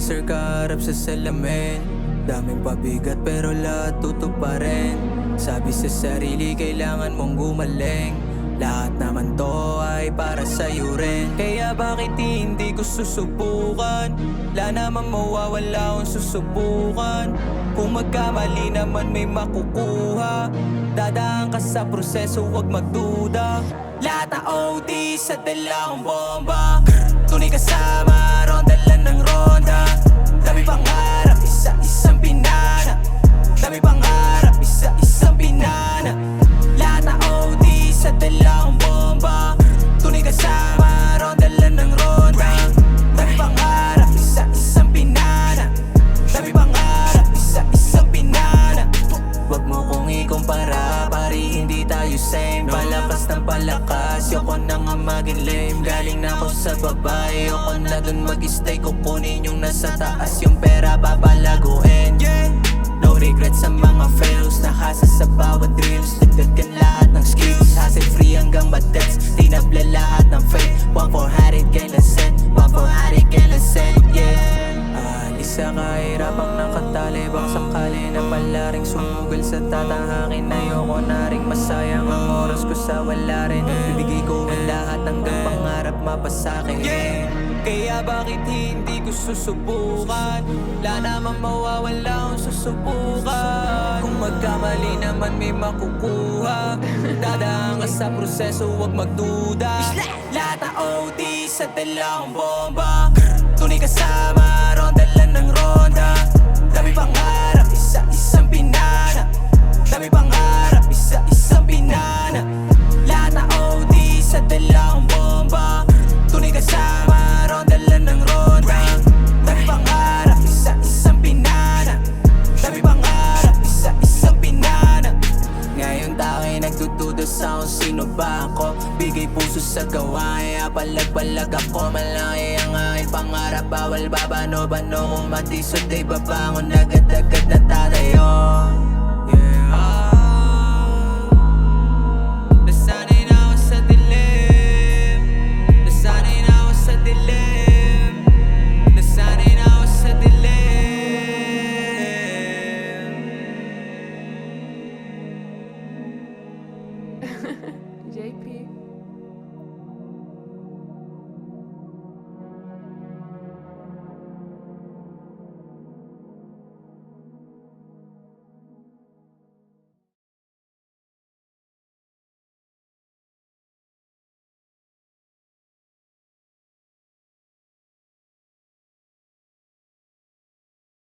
Dancer ka harap sa salamin, daming pabigat pero lahat tutuparin. Sabi sa sarili kailangan mong gumaling, lahat naman to ay para sa'yo rin. Kaya bakit hindi ko susubukan? Wala naman mawawala kung susubukan. Kung magkamali naman may makukuha, dadaan ka sa proseso, huwag magduda. Lahat na OD sa dalawang bomba, tunay kasama, ronda lang ng ronda. Dami pangarap, isa-isang pinana. Dami pangarap, isa-isang pinana. Lahat na OD sa dalawang bomba, tunay kasama, ronda lang ng ronda. Dami pangarap, isa-isang pinana. Dami pangarap, isa-isang pinana. Wag mo kong ikumpara, pari hindi tayo same. Palakas ng palakas, yoko na nga maging lame. Galing na ako sa baba, yoko na dun mag-stay. Kukunin yung nasa taas, yung pera papalaguin. No regret sa mga fails, nakasa sa bawat dreams. Dagdagan lahat ng skills, hassle free hanggang madets. Tinabla lahat ng fake, 1-400 kailan set, 1-400 kailan set, yeah. Alis sa kahirapang nakatali, bang sakali na pala ring sumugal sa tatahakin. Ayoko na ring masayang ang oras ko sa wala rin. Bibigay ko ang lahat hanggang pangarap mapasakin, yeah. Kaya bakit hindi ko susubukan? Wala naman mawawala kung susubukan. Kung magkamali naman may makukuha, dadaan ka sa proseso, huwag magduda. Lahat na OD sa dalawang bomba, tunay kasama, ronda lang ng ronda. Dami pangarap, isa-isang pinana. Dami pangarap, isa-isang pinana. Lahat na OD sa dalawang bomba, tunay kasama, ronda lang ng ronda. Dami pangarap, isa-isang pinana. Dami pangarap, isa-isang pinana. Ngayon tao'y nagdududa sa kung sino ba ako. Bigay puso sa gawa, kaya palag-palag ako. Malaki ang aking pangarap, bawal babano-bano. Kung matisod ay babangon, agad-agad na tatayo.